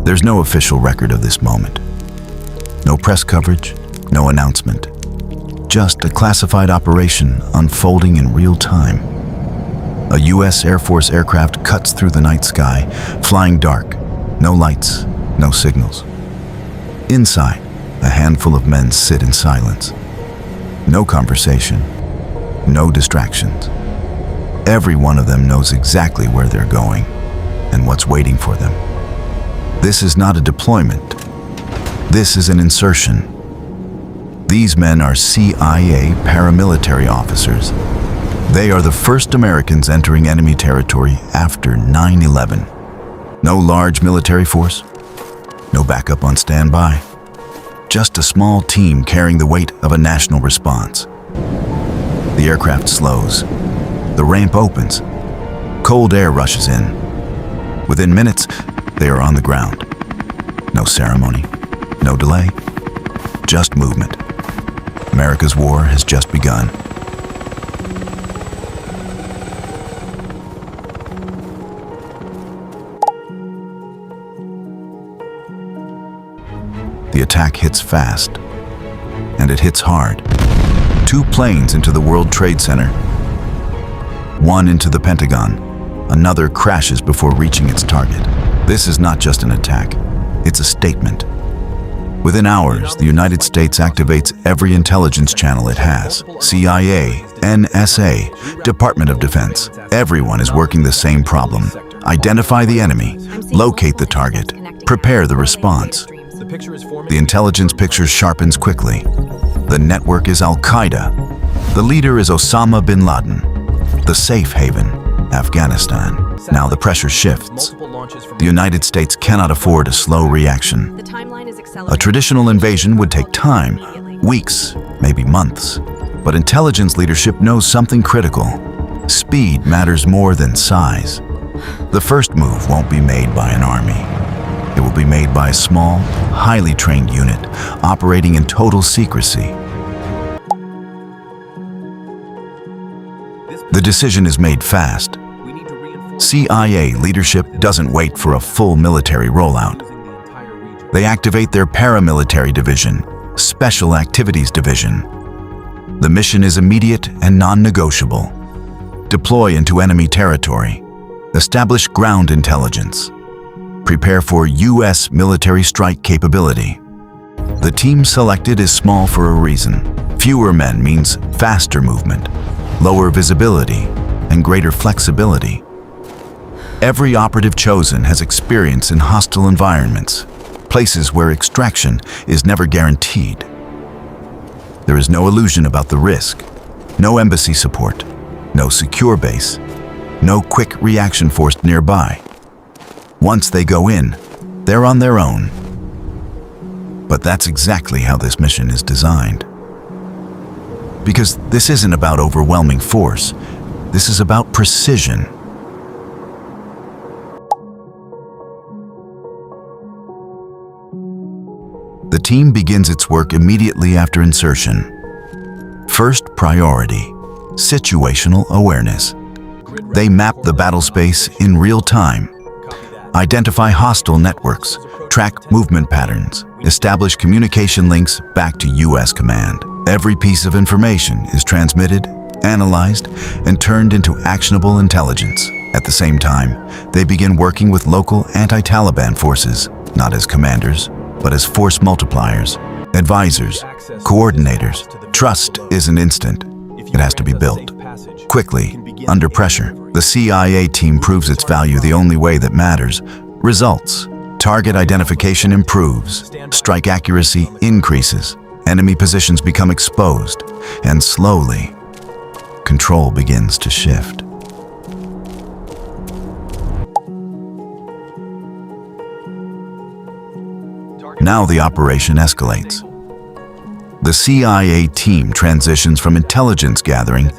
There's no official record of this moment. No press coverage, no announcement. Just a classified operation unfolding in real time. A U.S. Air Force aircraft cuts through the night sky, flying dark. No lights, no signals. Inside, a handful of men sit in silence. No conversation, no distractions. Every one of them knows exactly where they're going and what's waiting for them. This is not a deployment. This is an insertion. These men are CIA paramilitary officers. They are the first Americans entering enemy territory after 9/11. No large military force, no backup on standby. Just a small team carrying the weight of a national response. The aircraft slows. The ramp opens. Cold air rushes in. Within minutes, they are on the ground. No ceremony, no delay, just movement. America's war has just begun. The attack hits fast, and it hits hard. 2 planes into the World Trade Center. 1 into the Pentagon. Another crashes before reaching its target. This is not just an attack, it's a statement. Within hours, the United States activates every intelligence channel it has. CIA, NSA, Department of Defense. Everyone is working the same problem. Identify the enemy, locate the target, prepare the response. The intelligence picture sharpens quickly. The network is Al-Qaeda. The leader is Osama bin Laden. The safe haven, Afghanistan. Now the pressure shifts. The United States cannot afford a slow reaction. A traditional invasion would take time, weeks, maybe months. But intelligence leadership knows something critical. Speed matters more than size. The first move won't be made by an army. It will be made by a small, highly trained unit operating in total secrecy. The decision is made fast. CIA leadership doesn't wait for a full military rollout. They activate their paramilitary division, Special Activities Division. The mission is immediate and non-negotiable. Deploy into enemy territory. Establish ground intelligence. Prepare for U.S. military strike capability. The team selected is small for a reason. Fewer men means faster movement, lower visibility, and greater flexibility. Every operative chosen has experience in hostile environments, places where extraction is never guaranteed. There is no illusion about the risk, no embassy support, no secure base, no quick reaction force nearby. Once they go in, they're on their own. But that's exactly how this mission is designed. Because this isn't about overwhelming force, this is about precision. The team begins its work immediately after insertion. First priority, situational awareness. They map the battle space in real time. Identify hostile networks, track movement patterns, establish communication links back to U.S. command. Every piece of information is transmitted, analyzed, and turned into actionable intelligence. At the same time, they begin working with local anti-Taliban forces, not as commanders, but as force multipliers, advisors, coordinators. Trust isn't instant. It has to be built. Quickly, under pressure, the CIA team proves its value the only way that matters. Results. Target identification improves. Strike accuracy increases. Enemy positions become exposed. And slowly, control begins to shift. Now the operation escalates. The CIA team transitions from intelligence gathering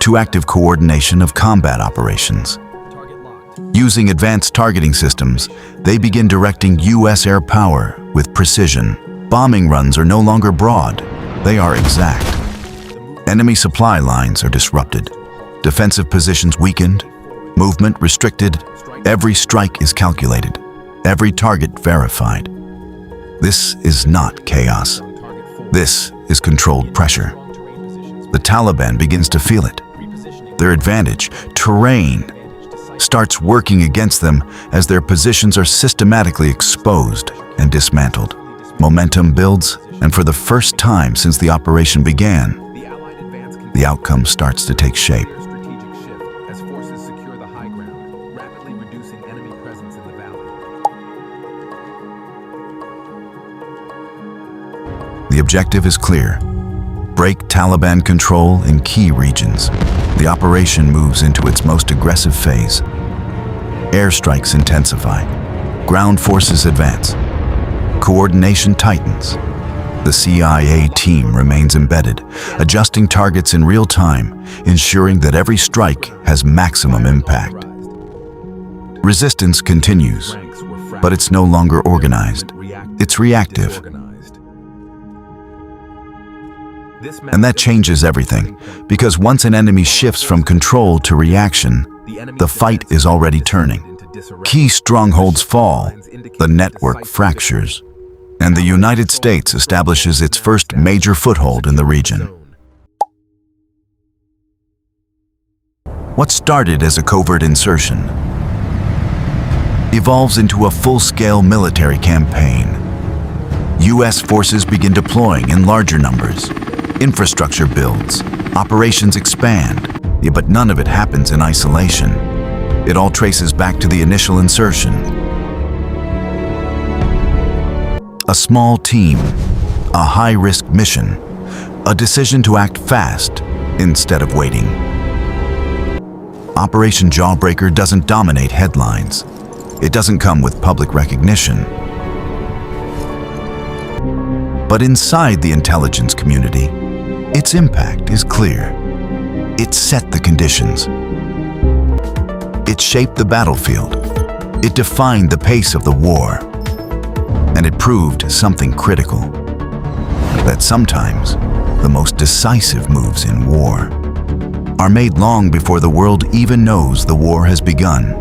to active coordination of combat operations. Using advanced targeting systems, they begin directing U.S. air power with precision. Bombing runs are no longer broad, they are exact. Enemy supply lines are disrupted, defensive positions weakened, movement restricted, Every strike is calculated, every target verified. This is not chaos. This is controlled pressure. The Taliban begins to feel it. Their advantage, terrain, starts working against them as their positions are systematically exposed and dismantled. Momentum builds, and for the first time since the operation began, the outcome starts to take shape. The objective is clear: break Taliban control in key regions. The operation moves into its most aggressive phase. Airstrikes intensify. Ground forces advance. Coordination tightens. The CIA team remains embedded, adjusting targets in real time, ensuring that every strike has maximum impact. Resistance continues, but it's no longer organized. It's reactive. And that changes everything, because once an enemy shifts from control to reaction, the fight is already turning. Key strongholds fall, the network fractures, and the United States establishes its first major foothold in the region. What started as a covert insertion evolves into a full-scale military campaign. U.S. forces begin deploying in larger numbers. Infrastructure builds, operations expand, but none of it happens in isolation. It all traces back to the initial insertion. A small team, a high-risk mission, a decision to act fast instead of waiting. Operation Jawbreaker doesn't dominate headlines. It doesn't come with public recognition. But inside the intelligence community, its impact is clear. It set the conditions. It shaped the battlefield. It defined the pace of the war. And it proved something critical: that sometimes the most decisive moves in war are made long before the world even knows the war has begun.